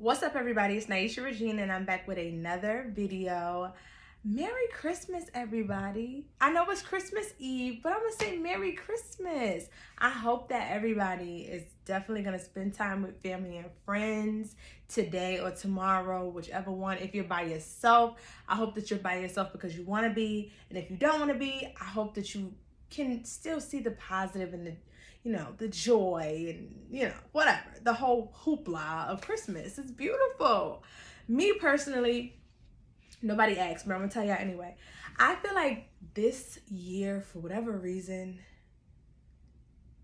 What's up, everybody? It's Naisha Regina, and I'm back with another video. Merry Christmas, everybody. I know it's Christmas Eve, but I'm gonna say Merry Christmas. I hope that everybody is definitely gonna spend time with family and friends today or tomorrow, whichever one. If you're by yourself, I hope that you're by yourself because you want to be. And if you don't want to be, I hope that you can still see the positive and the joy and, whatever. The whole hoopla of Christmas. It's beautiful. Me personally, nobody asked, but I'm gonna tell y'all anyway. I feel like this year, for whatever reason,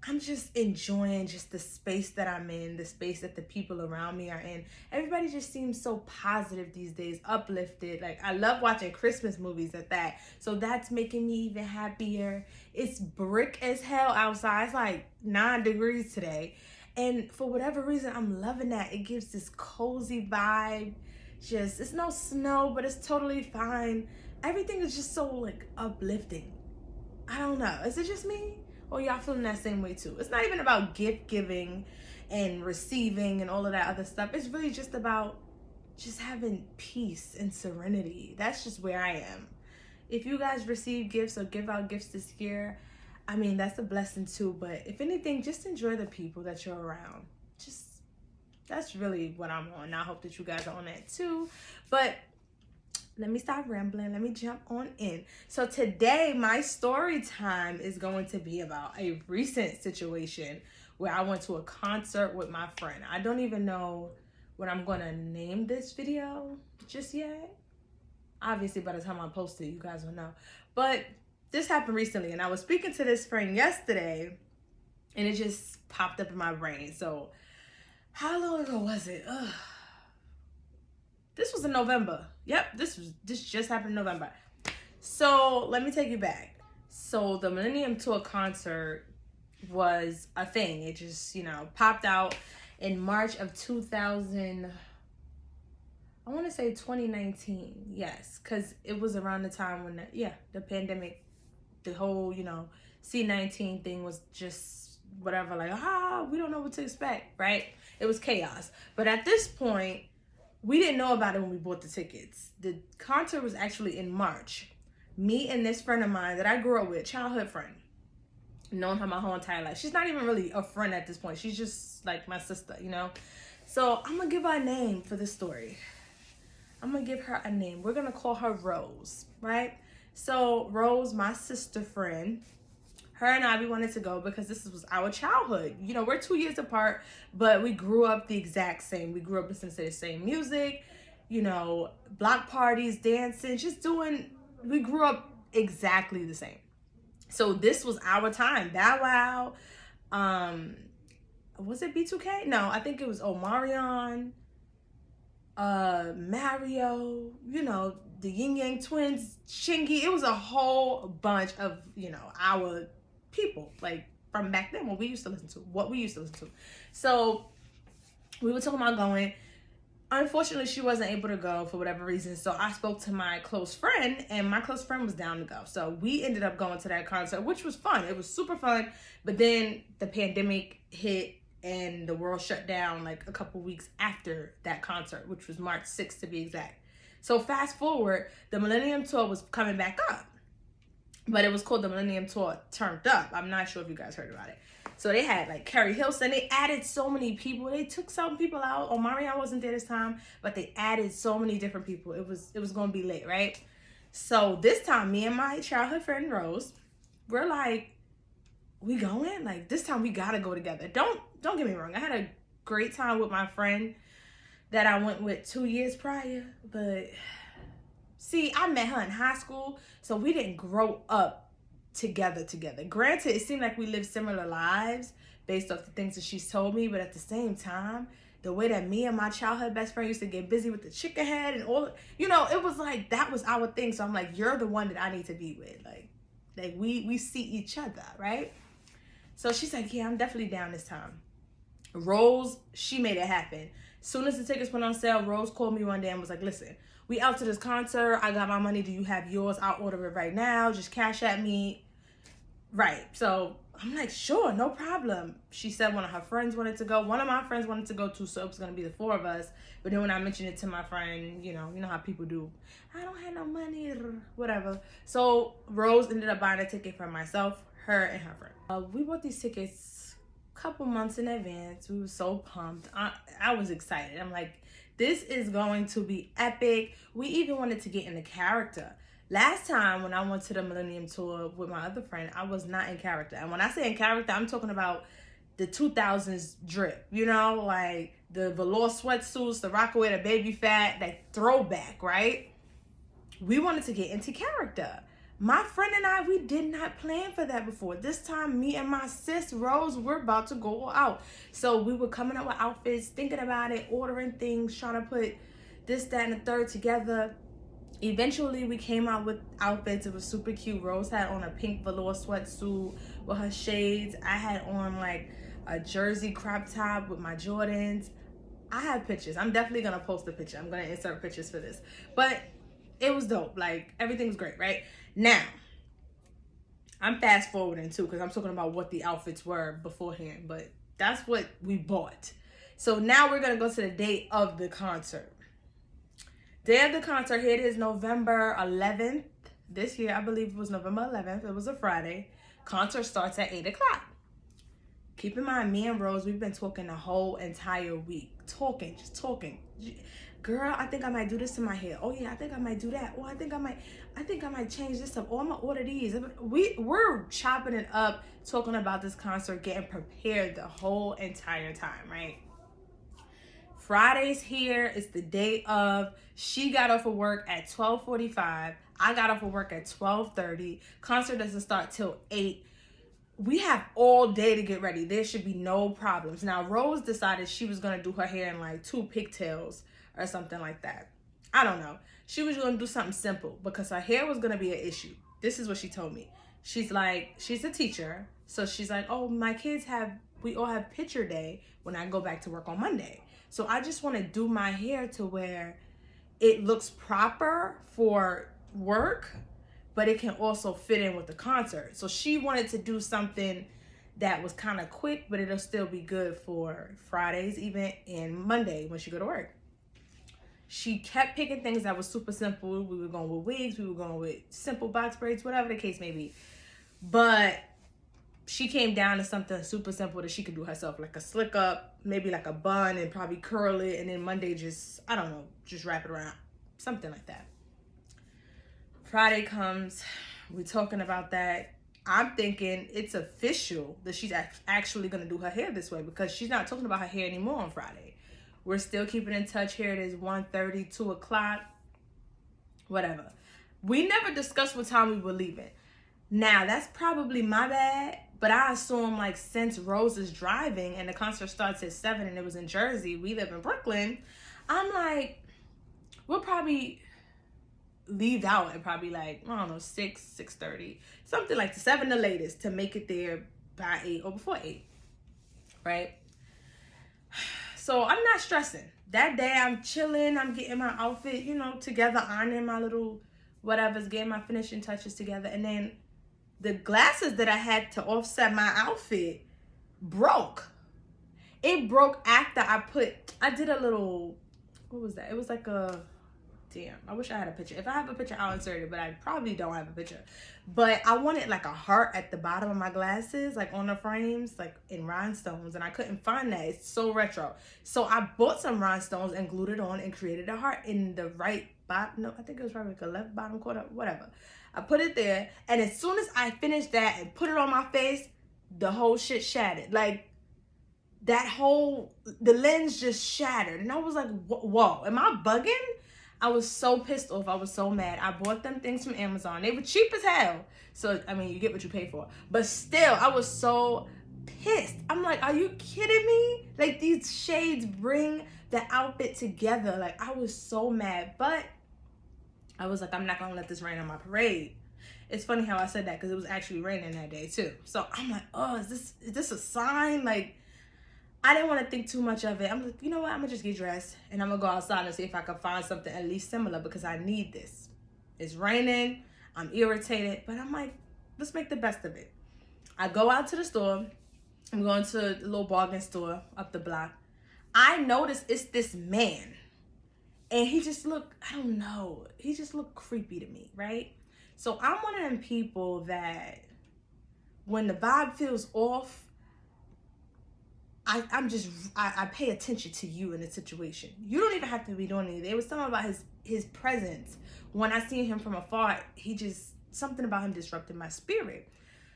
I'm just enjoying just the space that I'm in, the space that the people around me are in. Everybody just seems so positive these days, uplifted. Like, I love watching Christmas movies at that. So that's making me even happier. It's brick as hell outside. It's like 9 degrees today. And for whatever reason, I'm loving that. It gives this cozy vibe. Just, it's no snow, but it's totally fine. Everything is just so, like, uplifting. I don't know. Is it just me? Or y'all feeling that same way too? It's not even about gift giving and receiving and all of that other stuff. It's really just about just having peace and serenity. That's just where I am. If you guys receive gifts or give out gifts this year, I mean, that's a blessing too. But if anything, just enjoy the people that you're around. That's really what I'm on. I hope that you guys are on that too. But let me stop rambling. Let me jump on in. So today, my story time is going to be about a recent situation where I went to a concert with my friend. I don't even know what I'm going to name this video just yet. Obviously, by the time I post it, you guys will know. But this happened recently, and I was speaking to this friend yesterday, and it just popped up in my brain. So how long ago was it? This was in November. Yep, this just happened in November. So let me take you back. So the Millennium Tour concert was a thing. It just, popped out in March of 2000. I want to say 2019. Yes, because it was around the time when the pandemic, the whole, C-19 thing was just whatever. Like, we don't know what to expect, right? It was chaos. But at this point, we didn't know about it when we bought the tickets. The concert was actually in March. Me and this friend of mine that I grew up with, childhood friend, known her my whole entire life. She's not even really a friend at this point. She's just like my sister, So I'm going to give her a name for this story. I'm going to give her a name. We're going to call her Rose, right? So Rose, my sister friend, her and I, we wanted to go because this was our childhood. We're 2 years apart, but we grew up the exact same. We grew up listening to the same music, block parties, dancing, we grew up exactly the same. So this was our time. Bow Wow. Was it B2K? No, I think it was Omarion, Mario, the Yin Yang Twins, Shingy. It was a whole bunch of, our people, like from back then, what we used to listen to. So we were talking about going. Unfortunately, she wasn't able to go for whatever reason. So I spoke to my close friend, and my close friend was down to go. So we ended up going to that concert, which was fun. It was super fun. But then the pandemic hit and the world shut down like a couple weeks after that concert, which was March 6th to be exact. So fast forward, the Millennium Tour was coming back up. But it was called the Millennium Tour Turned Up. I'm not sure if you guys heard about it. So they had like Carrie Hilson. They added so many people. They took some people out. Omarion wasn't there this time, but they added so many different people. It was going to be lit, right? So this time, me and my childhood friend Rose, we're like, we going? Like, this time we got to go together. Don't get me wrong. I had a great time with my friend that I went with 2 years prior, but see, I met her in high school, so we didn't grow up together. Granted, it seemed like we lived similar lives based off the things that she's told me, but at the same time, the way that me and my childhood best friend used to get busy with the chicken head and all, it was like, that was our thing. So I'm like, you're the one that I need to be with. Like we see each other, right? So she's like, yeah, I'm definitely down this time. Rose, she made it happen. Soon as the tickets went on sale, Rose called me one day and was like, listen, we out to this concert. I got my money. Do you have yours? I'll order it right now. Just cash at me. Right. So I'm like, sure, no problem. She said one of her friends wanted to go. One of my friends wanted to go too, so it was going to be the four of us. But then when I mentioned it to my friend, you know how people do. I don't have no money, whatever. So Rose ended up buying a ticket for myself, her, and her friend. We bought these tickets a couple months in advance. We were so pumped. I was excited. I'm like, this is going to be epic. We even wanted to get in the character. Last time when I went to the Millennium tour with my other friend, I was not in character. And when I say in character, I'm talking about the 2000s drip, like the velour sweatsuits, the Rockaway, the baby fat, that throwback, right? We wanted to get into character. My friend and I, we did not plan for that before. This time, me and my sis, Rose, we're about to go out. So we were coming up with outfits, thinking about it, ordering things, trying to put this, that, and the third together. Eventually, we came out with outfits. It was super cute. Rose had on a pink velour sweatsuit with her shades. I had on like a jersey crop top with my Jordans. I have pictures. I'm definitely going to post a picture. I'm going to insert pictures for this. But it was dope. Like, everything was great, right? Now, I'm fast forwarding too because I'm talking about what the outfits were beforehand. But that's what we bought. So now we're going to go to the date of the concert. Day of the concert, here it is, November 11th. This year, I believe it was November 11th. It was a Friday. Concert starts at 8 o'clock. Keep in mind, me and Rose, we've been talking the whole entire week. Just talking. Girl, I think I might do this to my hair. Oh, yeah, I think I might do that. Oh, I think I might change this up. Oh, I'm going to order these. We're chopping it up, talking about this concert, getting prepared the whole entire time, right? Friday's here. It's the day of. She got off of work at 12:45. I got off of work at 12:30. Concert doesn't start till 8. We have all day to get ready. There should be no problems. Now, Rose decided she was going to do her hair in like 2 pigtails or something like that. I don't know. She was going to do something simple because her hair was going to be an issue. This is what she told me. She's like, she's a teacher. So she's like, oh, we all have picture day when I go back to work on Monday. So I just want to do my hair to where it looks proper for work, but it can also fit in with the concert. So she wanted to do something that was kind of quick, but it'll still be good for Friday's event and Monday when she go to work. She kept picking things that was super simple. We were going with wigs. We were going with simple box braids, whatever the case may be. But she came down to something super simple that she could do herself, like a slick up, maybe like a bun and probably curl it. And then Monday just wrap it around. Something like that. Friday comes. We're talking about that. I'm thinking it's official that she's actually going to do her hair this way because she's not talking about her hair anymore on Friday. We're still keeping in touch. Here it is 1:30, 2 o'clock, whatever. We never discussed what time we were leaving. Now, that's probably my bad, but I assume like since Rose is driving and the concert starts at 7 and it was in Jersey, we live in Brooklyn, I'm like, we'll probably leave out at probably like, I don't know, 6:30, something like the 7 the latest to make it there by 8 or before 8, right? So I'm not stressing. That day I'm chilling, I'm getting my outfit, together, ironing my little whatever's, getting my finishing touches together. And then the glasses that I had to offset my outfit broke. It broke after I did a little, what was that? It was like I wish I had a picture. If I have a picture, I'll insert it, but I probably don't have a picture. But I wanted like a heart at the bottom of my glasses, like on the frames, like in rhinestones, and I couldn't find that. It's so retro. So I bought some rhinestones and glued it on and created a heart in the right bottom. No, I think it was probably like a left bottom corner, whatever. I put it there, and as soon as I finished that and put it on my face, the whole shit shattered. Like, the lens just shattered. And I was like, whoa, am I bugging? I was so pissed off. I was so mad. I bought them things from Amazon. They were cheap as hell. So, I mean, you get what you pay for. But still, I was so pissed. I'm like, are you kidding me? Like, these shades bring the outfit together. Like, I was so mad. But I was like, I'm not going to let this rain on my parade. It's funny how I said that because it was actually raining that day, too. So, I'm like, oh, is this a sign? Like, I didn't want to think too much of it. I'm like, you know what? I'm going to just get dressed and I'm going to go outside and see if I can find something at least similar because I need this. It's raining. I'm irritated. But I'm like, let's make the best of it. I go out to the store. I'm going to a little bargain store up the block. I notice it's this man. And he just looked, I don't know, he just looked creepy to me, right? So I'm one of them people that when the vibe feels off, I pay attention to you in the situation. You don't even have to be doing anything. It was something about his presence. When I seen him from afar, something about him disrupted my spirit.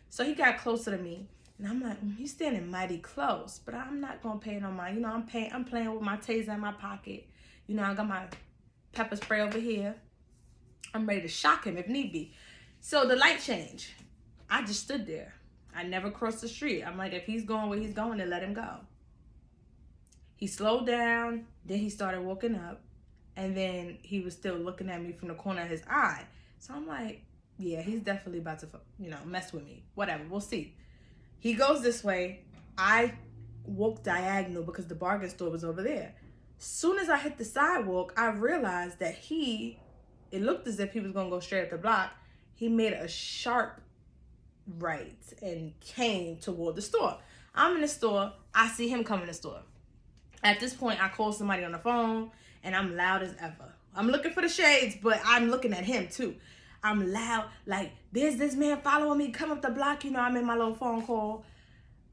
So he got closer to me, and I'm like, he's standing mighty close, but I'm not gonna pay no mind. You know, I'm playing with my taser in my pocket. You know, I got my pepper spray over here. I'm ready to shock him if need be. So the light changed. I just stood there. I never crossed the street. I'm like, if he's going where he's going, then let him go. He slowed down, then he started walking up, and then he was still looking at me from the corner of his eye. So I'm like, yeah, he's definitely about to, mess with me. Whatever, we'll see. He goes this way. I walk diagonal because the bargain store was over there. Soon as I hit the sidewalk, I realized that it looked as if he was gonna go straight up the block. He made a sharp right and came toward the store. I'm in the store. I see him come in the store. At this point, I call somebody on the phone, and I'm loud as ever. I'm looking for the shades, but I'm looking at him too. I'm loud, like, there's this man following me, come up the block. You know, I'm in my little phone call.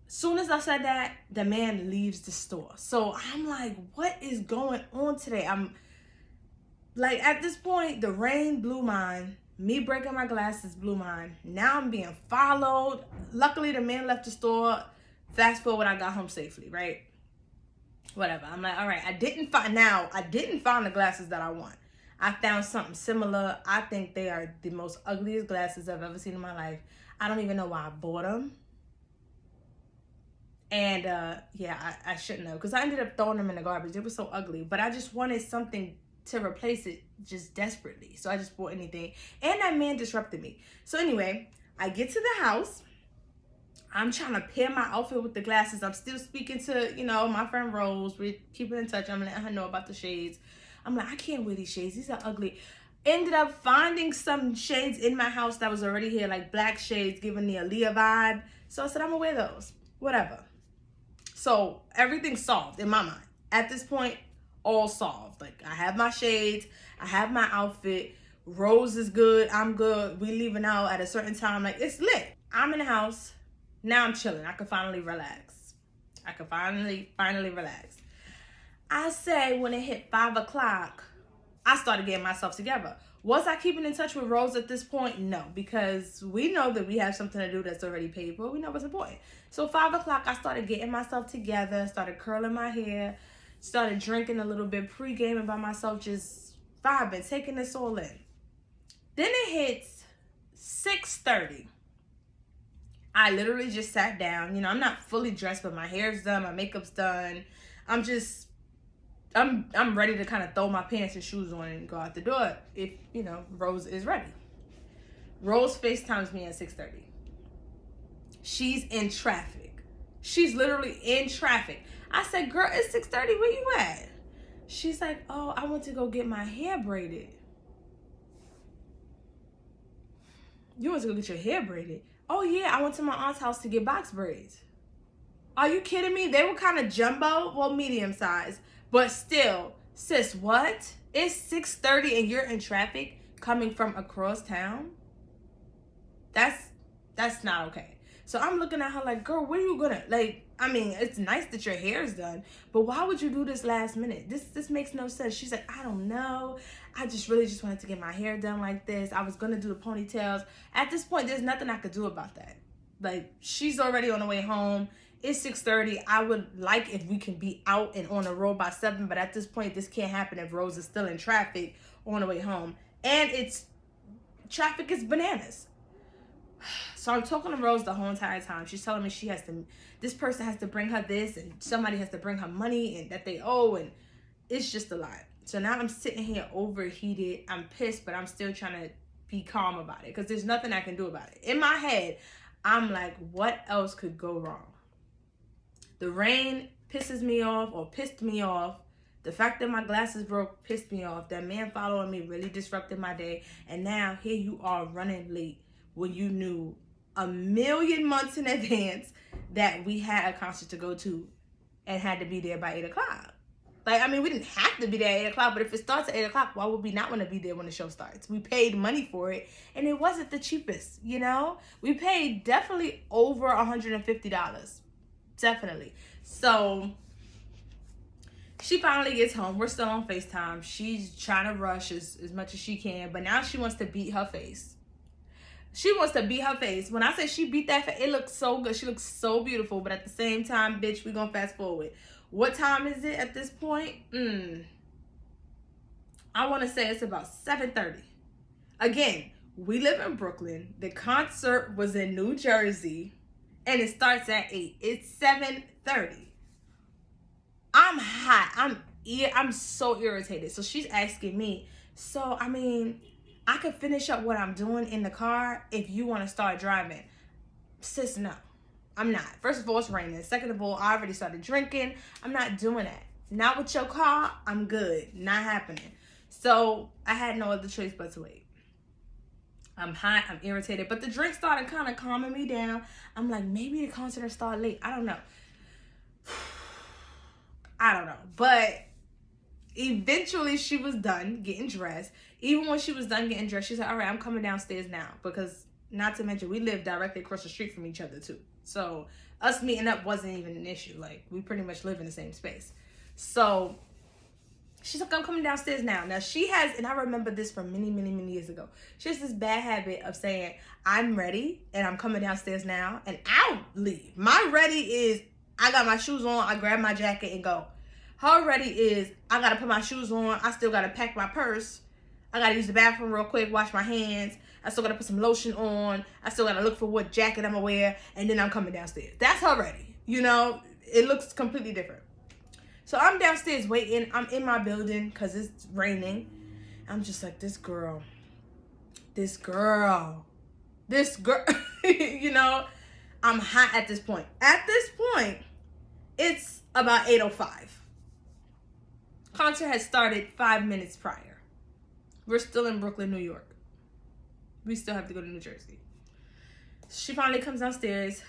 Soon as I said that, the man leaves the store. So I'm like, what is going on today? I'm like, at this point, the rain blew mine. Me breaking my glasses blew mine. Now I'm being followed. Luckily, the man left the store. Fast forward, I got home safely, right? Whatever. I'm like, all right, I didn't find the glasses that I want. I found something similar. I think they are the most ugliest glasses I've ever seen in my life. I don't even know why I bought them. And I shouldn't have, because I ended up throwing them in the garbage. It was so ugly, but I just wanted something to replace it just desperately. So I just bought anything, and that man disrupted me. So anyway, I get to the house. I'm trying to pair my outfit with the glasses. I'm still speaking to, my friend Rose. We're keeping in touch. I'm letting her know about the shades. I'm like, I can't wear these shades. These are ugly. Ended up finding some shades in my house that was already here, like black shades, giving the Aaliyah vibe. So I said, I'm gonna wear those. Whatever. So everything's solved in my mind. At this point, all solved. Like, I have my shades, I have my outfit, Rose is good, I'm good, we leaving out at a certain time. Like, it's lit. I'm in the house. Now I'm chilling. I can finally relax. Finally relax. I say when it hit 5 o'clock, I started getting myself together. Was I keeping in touch with Rose at this point? No, because we know that we have something to do that's already paid for. We know what's important. So 5 o'clock, I started getting myself together, started curling my hair, started drinking a little bit, pre-gaming by myself, just vibing, taking this all in. Then it hits 6:30. I literally just sat down. I'm not fully dressed, but my hair's done, my makeup's done. I'm ready to kind of throw my pants and shoes on and go out the door if, Rose is ready. Rose FaceTimes me at 6:30. She's in traffic. She's literally in traffic. I said, girl, it's 6:30. Where you at? She's like, oh, I went to go get my hair braided. You went to go get your hair braided? Oh, yeah, I went to my aunt's house to get box braids. Are you kidding me? They were kind of jumbo, well, medium size. But still, sis, what? It's 6:30 and you're in traffic coming from across town? That's not okay. So I'm looking at her like, girl, when are you gonna, it's nice that your hair is done, but why would you do this last minute? This makes no sense. She's like, I don't know. I just wanted to get my hair done like this. I was gonna do the ponytails. At this point, there's nothing I could do about that. Like, she's already on the way home. It's 6:30. I would like if we can be out and on the road by 7, but at this point, this can't happen if Rose is still in traffic on the way home. And traffic is bananas. So I'm talking to Rose the whole entire time. She's telling me this person has to bring her this, and somebody has to bring her money and that they owe, and it's just a lot. So now I'm sitting here overheated. I'm pissed, but I'm still trying to be calm about it because there's nothing I can do about it. In my head, I'm like, what else could go wrong? The rain pisses me off or pissed me off. The fact that my glasses broke pissed me off. That man following me really disrupted my day. And now here you are running late when you knew a million months in advance that we had a concert to go to and had to be there by 8 o'clock. Like, I mean, we didn't have to be there at 8 o'clock, but if it starts at 8 o'clock, why would we not want to be there when the show starts? We paid money for it, and it wasn't the cheapest, you know? We paid definitely over $150. Definitely. So, she finally gets home. We're still on FaceTime. She's trying to rush as much as she can, but now she wants to beat her face. She wants to beat her face. When I say she beat that face, it looks so good. She looks so beautiful, but at the same time, bitch, we're going to fast forward. What time is it at this point? I want to say it's about 7:30. Again, we live in Brooklyn. The concert was in New Jersey, and it starts at 8. It's 7:30. I'm hot. I'm so irritated. So she's asking me, so, I mean, I could finish up what I'm doing in the car if you want to start driving. Sis, no. I'm not. First of all, it's raining. Second of all, I already started drinking. I'm not doing that. Not with your car. I'm good. Not happening. So I had no other choice but to wait. I'm hot. I'm irritated. But the drink started kind of calming me down. I'm like, maybe the concert will start late. I don't know. But eventually she was done getting dressed. Even when she was done getting dressed, she said, all right, I'm coming downstairs now. Because not to mention, we live directly across the street from each other too. So us meeting up wasn't even an issue. Like, we pretty much live in the same space. So she's like, I'm coming downstairs now. Now she has, and I remember this from many, many, many years ago. She has this bad habit of saying, I'm ready and I'm coming downstairs now, and I'll leave. My ready is, I got my shoes on, I grab my jacket and go. Her ready is, I gotta put my shoes on, I still gotta pack my purse, I gotta use the bathroom real quick, wash my hands, I still gotta put some lotion on, I still gotta look for what jacket I'm gonna wear, and then I'm coming downstairs. That's her ready. You know, it looks completely different. So I'm downstairs waiting. I'm in my building because it's raining. I'm just like, this girl, you know, I'm hot at this point. At this point, it's about 8:05. Concert had started 5 minutes prior. We're still in Brooklyn, New York. We still have to go to New Jersey. She finally comes downstairs.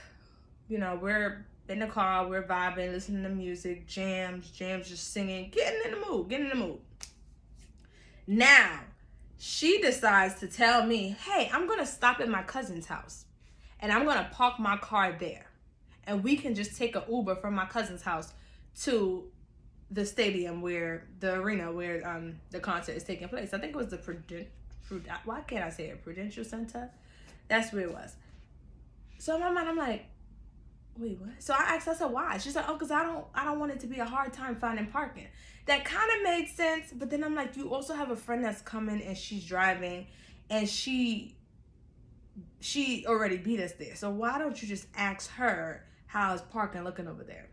You know, we're in the car, we're vibing, listening to music, jams, just singing, getting in the mood. Now, she decides to tell me, hey, I'm going to stop at my cousin's house, and I'm going to park my car there, and we can just take an Uber from my cousin's house to the stadium the arena where the concert is taking place. I think it was the why can't I say it? Prudential Center? That's where it was. So in my mind, I'm like, wait, what? So I asked her, I said, why? She's like, oh, because I don't want it to be a hard time finding parking. That kind of made sense, but then I'm like, you also have a friend that's coming and she's driving, and she already beat us there. So why don't you just ask her how's parking looking over there?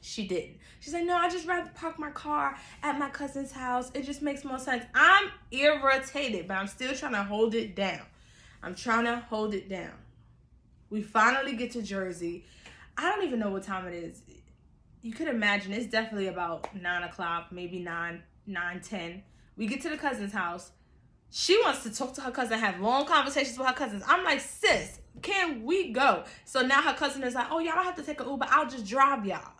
She didn't. She's like, no, I just rather park my car at my cousin's house. It just makes more sense. I'm irritated, but I'm still trying to hold it down. We finally get to Jersey. I don't even know what time it is. You could imagine it's definitely about 9 o'clock, maybe 9:10. We get to the cousin's house. She wants to talk to her cousin, have long conversations with her cousins. I'm like, sis, can we go? So now her cousin is like, oh, y'all don't have to take an Uber. I'll just drive y'all.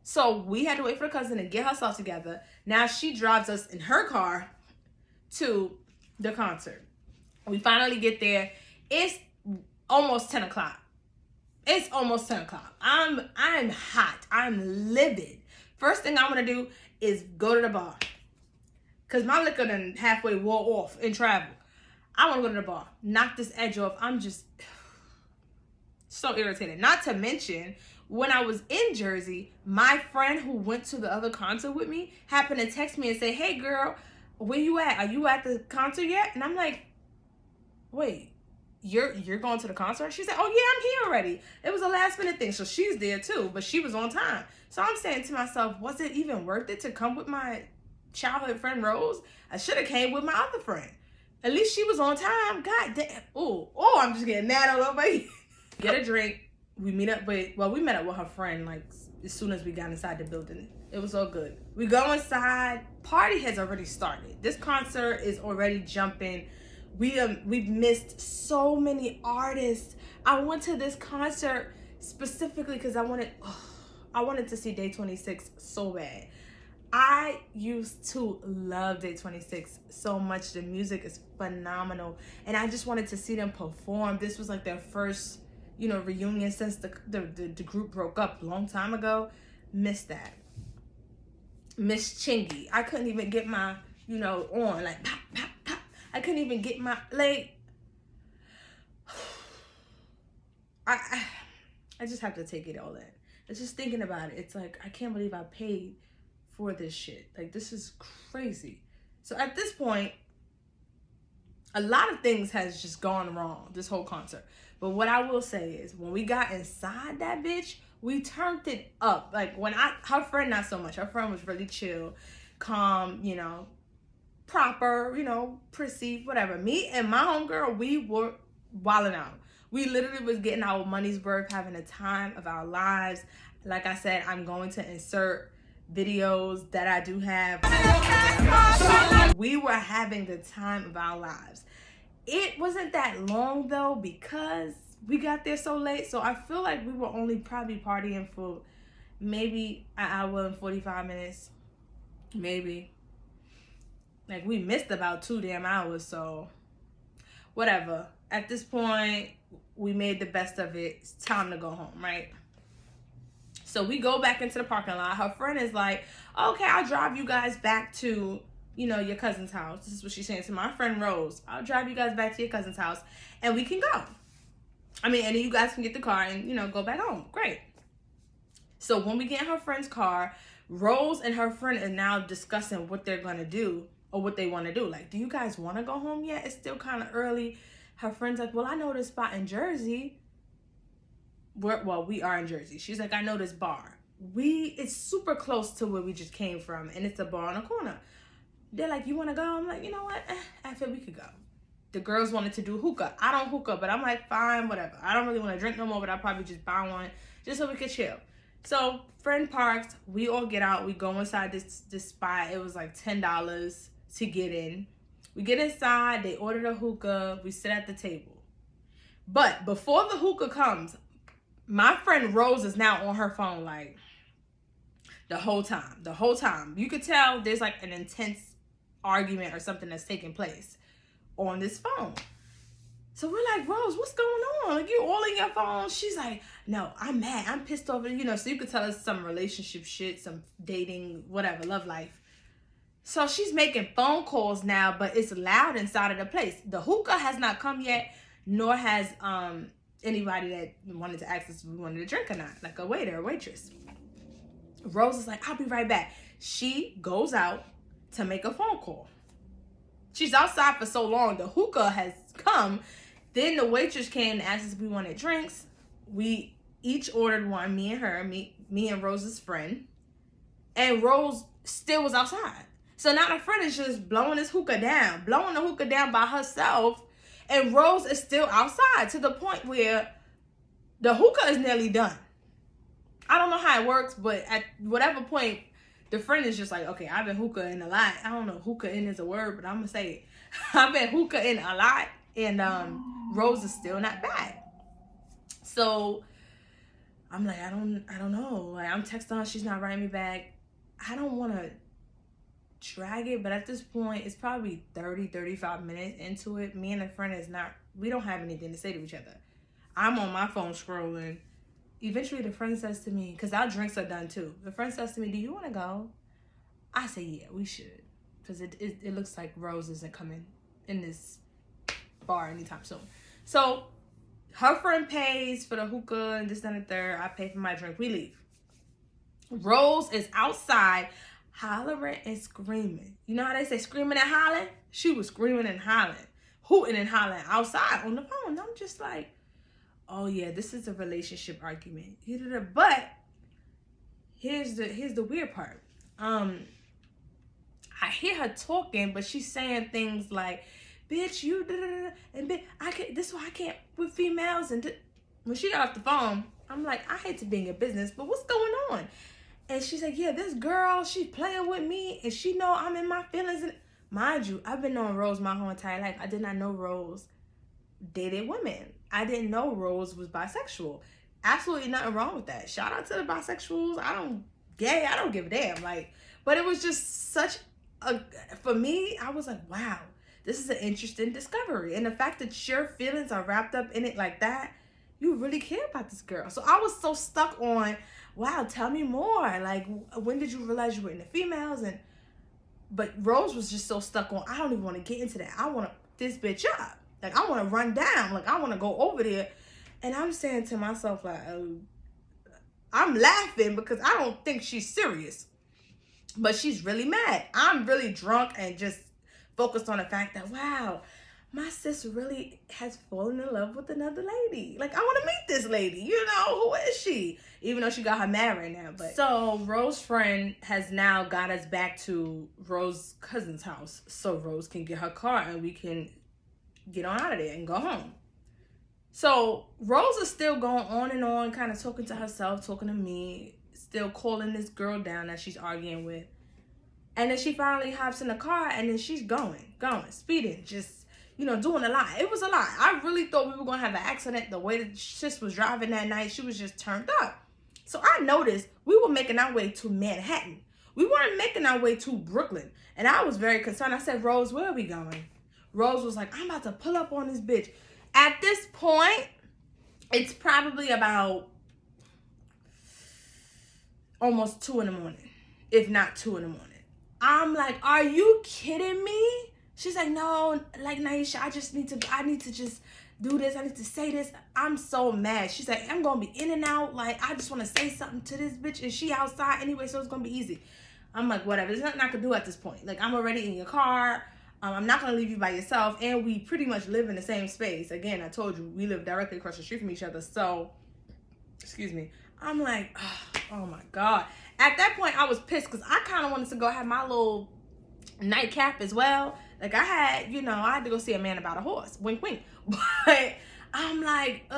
So we had to wait for the cousin to get herself together. Now she drives us in her car to the concert. We finally get there. It's almost 10 o'clock. I'm hot. I'm livid. First thing I want to do is go to the bar. Because my liquor done halfway wore off in travel. I want to go to the bar. Knock this edge off. I'm just so irritated. Not to mention, when I was in Jersey, my friend who went to the other concert with me happened to text me and say, hey girl, where you at? Are you at the concert yet? And I'm like, wait, you're going to the concert? She said, oh yeah, I'm here already. It was a last minute thing. So she's there too, but she was on time. So I'm saying to myself, was it even worth it to come with my childhood friend Rose? I should have came with my other friend. At least she was on time. God damn. Oh, I'm just getting mad all over here. Get a drink. We met up with her friend like as soon as we got inside the building. It was all good. We go inside. Party has already started. This concert is already jumping. we've missed so many artists. I went to this concert specifically because I wanted to see Day 26 so bad. I used to love Day 26 so much. The music is phenomenal, and I just wanted to see them perform. This was like their first, reunion since the group broke up a long time ago. Missed that. Miss Chingy. I couldn't even get my, on, like, pop, pop, pop. I couldn't even get my, like, I just have to take it all in. It's just thinking about it. It's like, I can't believe I paid for this shit. Like, this is crazy. So at this point, a lot of things has just gone wrong this whole concert. But what I will say is, when we got inside that bitch, we turned it up. Like, her friend, not so much. Her friend was really chill, calm, proper, prissy, whatever. Me and my homegirl, we were wilding out. We literally was getting our money's worth, having the time of our lives. Like I said, I'm going to insert videos that I do have. We were having the time of our lives. It wasn't that long though, because we got there so late. So I feel like we were only probably partying for maybe an hour and 45 minutes. Maybe. Like, we missed about 2 damn hours, so whatever. At this point, we made the best of it. It's time to go home, right? So we go back into the parking lot. Her friend is like, okay, I'll drive you guys back to, your cousin's house. This is what she's saying to my friend Rose. I'll drive you guys back to your cousin's house and we can go. And then you guys can get the car and, go back home. Great. So when we get in her friend's car, Rose and her friend are now discussing what they're going to do or what they want to do. Like, do you guys want to go home yet? It's still kind of early. Her friend's like, well, I know this spot in Jersey. We are in Jersey. She's like, I know this bar. It's super close to where we just came from, and it's a bar on the corner. They're like, you want to go? I'm like, you know what? I feel we could go. The girls wanted to do hookah. I don't hookah, but I'm like, fine, whatever. I don't really want to drink no more, but I'll probably just buy one just so we could chill. So friend parks. We all get out. We go inside this spot. It was like $10 to get in. We get inside. They order the hookah. We sit at the table. But before the hookah comes, my friend Rose is now on her phone, like, the whole time. You could tell there's like an intense argument or something that's taking place on this phone. So we're like, Rose, what's going on? Like, you all in your phone? She's like, no, I'm mad. I'm pissed off. So you could tell us some relationship shit, some dating, whatever, love life. So she's making phone calls now, but it's loud inside of the place. The hookah has not come yet, nor has anybody that wanted to ask us if we wanted to drink or not, like a waiter or waitress. Rose is like, I'll be right back. She goes out to make a phone call. She's outside for so long. The hookah has come. Then the waitress came and asked us if we wanted drinks. We each ordered one, me and her, me and Rose's friend. And Rose still was outside. So now the friend is just blowing the hookah down by herself. And Rose is still outside to the point where the hookah is nearly done. I don't know how it works, but at whatever point, the friend is just like, okay, I've been hookahing a lot. I don't know if hookahing is a word, but I'm going to say it. I've been hookahing a lot, and Rose is still not back. So I'm like, I don't know. Like, I'm texting her, she's not writing me back. I don't want to drag it, but at this point, it's probably 35 minutes into it. Me and a friend we don't have anything to say to each other. I'm on my phone scrolling. Eventually, the friend says to me, because our drinks are done too. The friend says to me, do you want to go? I say, yeah, we should. Because it looks like Rose isn't coming in this bar anytime soon. So her friend pays for the hookah and this and the third. I pay for my drink. We leave. Rose is outside hollering and screaming. You know how they say screaming and hollering? She was screaming and hollering, hooting and hollering outside on the phone. I'm just like, oh yeah, this is a relationship argument. But here's the weird part. I hear her talking, but she's saying things like, bitch, you and bitch, this is why I can't with females. And when she got off the phone, I'm like, I hate to be in your business, but what's going on? And she's like, yeah, this girl, she's playing with me, and she know I'm in my feelings. And Mind you, I've been knowing Rose my whole entire life. I did not know Rose dated women. I didn't know Rose was bisexual. Absolutely nothing wrong with that. Shout out to the bisexuals. I don't give a damn. Like, but it was just such a, for me, I was like, wow, this is an interesting discovery. And the fact that your feelings are wrapped up in it like that, you really care about this girl. So I was so stuck on, wow, tell me more. Like, when did you realize you were into females? But Rose was just so stuck on, I don't even want to get into that. I want to this bitch up. Like, I want to run down. Like, I want to go over there. And I'm saying to myself, like, I'm laughing because I don't think she's serious. But she's really mad. I'm really drunk and just focused on the fact that, wow, my sis really has fallen in love with another lady. Like, I want to meet this lady. You know, who is she? Even though she got her mad right now. But so Rose's friend has now got us back to Rose's cousin's house so Rose can get her car and we can get on out of there and go home. So Rose is still going on and on, kind of talking to herself, talking to me, still calling this girl down that she's arguing with. And then she finally hops in the car and then she's going, speeding, just, you know, doing a lot. It was a lot. I really thought we were going to have an accident. The way that sis was driving that night, she was just turned up. So I noticed we were making our way to Manhattan. We weren't making our way to Brooklyn. And I was very concerned. I said, Rose, where are we going? Rose was like, I'm about to pull up on this bitch. At this point, it's probably about almost 2 in the morning, if not 2 in the morning. I'm like, are you kidding me? She's like, no, like, Naisha, I need to just do this. I need to say this. I'm so mad. She's like, I'm going to be in and out. Like, I just want to say something to this bitch. And she outside anyway, so it's going to be easy. I'm like, whatever. There's nothing I can do at this point. Like, I'm already in your car. I'm not going to leave you by yourself. And we pretty much live in the same space. Again, I told you, we live directly across the street from each other. So, excuse me. I'm like, oh my God. At that point, I was pissed because I kind of wanted to go have my little nightcap as well. Like, I had to go see a man about a horse. Wink, wink. But I'm like,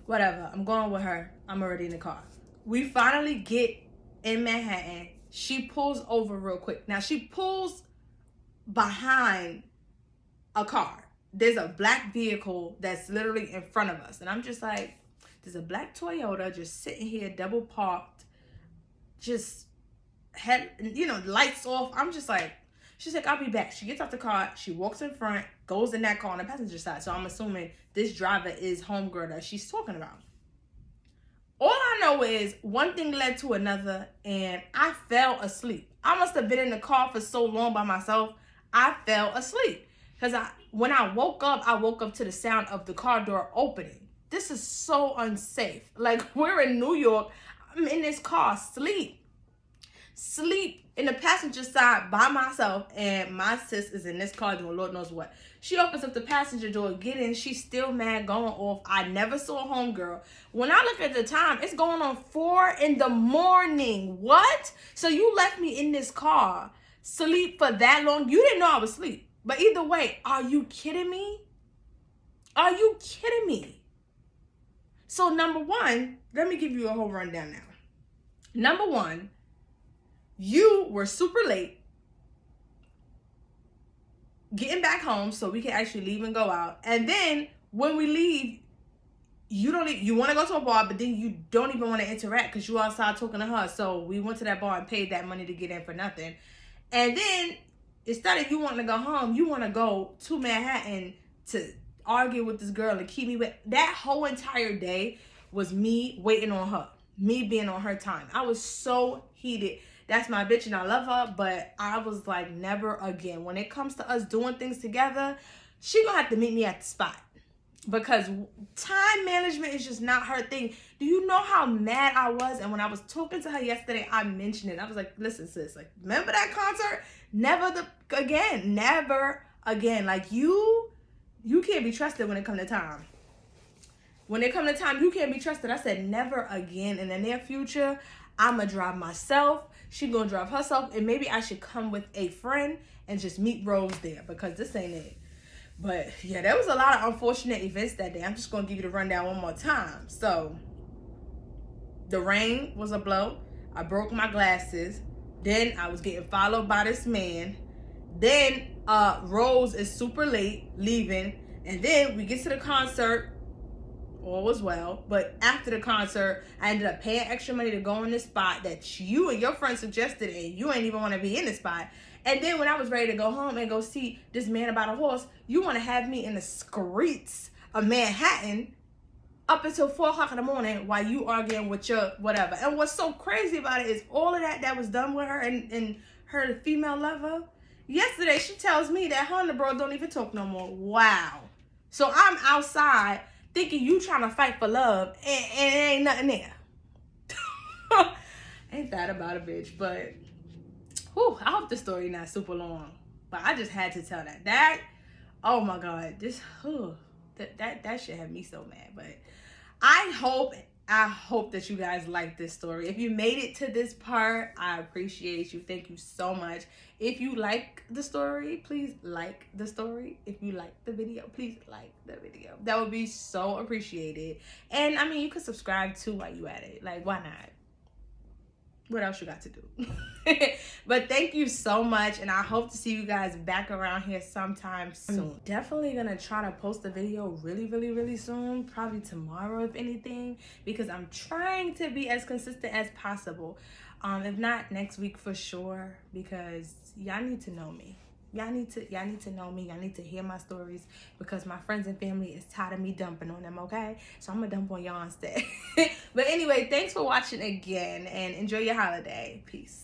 whatever. I'm going with her. I'm already in the car. We finally get in Manhattan. She pulls over real quick. Now, she pulls behind a car. There's a black vehicle that's literally in front of us. And I'm just like, there's a black Toyota just sitting here, double parked, just had, lights off. I'm just like, she's like, I'll be back. She gets off the car. She walks in front, goes in that car on the passenger side. So I'm assuming this driver is homegirl that she's talking about. All I know is one thing led to another and I fell asleep. I must have been in the car for so long by myself. I fell asleep because when I woke up to the sound of the car door opening. This is so unsafe. Like, we're in New York. I'm in this car, sleep in the passenger side by myself, and my sis is in this car doing Lord knows what. She opens up the passenger door, get in, she's still mad, going off. I never saw a homegirl. When I look at the time, it's going on 4 in the morning. What? So you left me in this car, sleep for that long? You didn't know I was asleep. But either way, are you kidding me? Are you kidding me? So number one, let me give you a whole rundown now. Number one, you were super late getting back home so we can actually leave and go out. And then when we leave, you want to go to a bar, but then you don't even want to interact because you outside talking to her. So we went to that bar and paid that money to get in for nothing. And then instead of you wanting to go home, you want to go to Manhattan to argue with this girl and keep me with. That whole entire day was me waiting on her, me being on her time. I was so heated. That's my bitch and I love her, but I was like, never again. When it comes to us doing things together, she gonna have to meet me at the spot because time management is just not her thing. Do you know how mad I was? And when I was talking to her yesterday, I mentioned it. I was like, listen, sis, like, remember that concert? Never again. Like, you can't be trusted when it comes to time. When it comes to time, you can't be trusted. I said, never again. In the near future, I'm going to drive myself. She going to drive herself. And maybe I should come with a friend and just meet Rose there because this ain't it. But yeah, there was a lot of unfortunate events that day. I'm just going to give you the rundown one more time. So the rain was a blow. I broke my glasses. Then I was getting followed by this man. Then Rose is super late leaving, and then we get to the concert. All was well, but after the concert, I ended up paying extra money to go in this spot that you and your friend suggested, and you ain't even want to be in the spot. And then when I was ready to go home and go see this man about a horse, you want to have me in the streets of Manhattan up until 4 o'clock in the morning while you arguing with your whatever. And what's so crazy about it is all of that was done with her and her female lover. Yesterday, she tells me that her and the bro don't even talk no more. Wow. So I'm outside thinking you trying to fight for love and ain't nothing there. Ain't that about a bitch? But whew, I hope the story not super long. But I just had to tell that. Oh my God, that should have me so mad. But I hope that you guys like this story. If you made it to this part, I appreciate you. Thank you so much. If you like the story, please like the story. If you like the video, please like the video. That would be so appreciated. And I mean, you could subscribe too while you at it. Like, why not? What else you got to do? But thank you so much, and I hope to see you guys back around here sometime soon. I'm definitely gonna try to post a video really soon, probably tomorrow if anything, because I'm trying to be as consistent as possible. If not next week for sure, because y'all need to know me. Y'all need to know me. Y'all need to hear my stories, because my friends and family is tired of me dumping on them, okay? So I'm gonna dump on y'all instead. But anyway, thanks for watching again, and enjoy your holiday. Peace.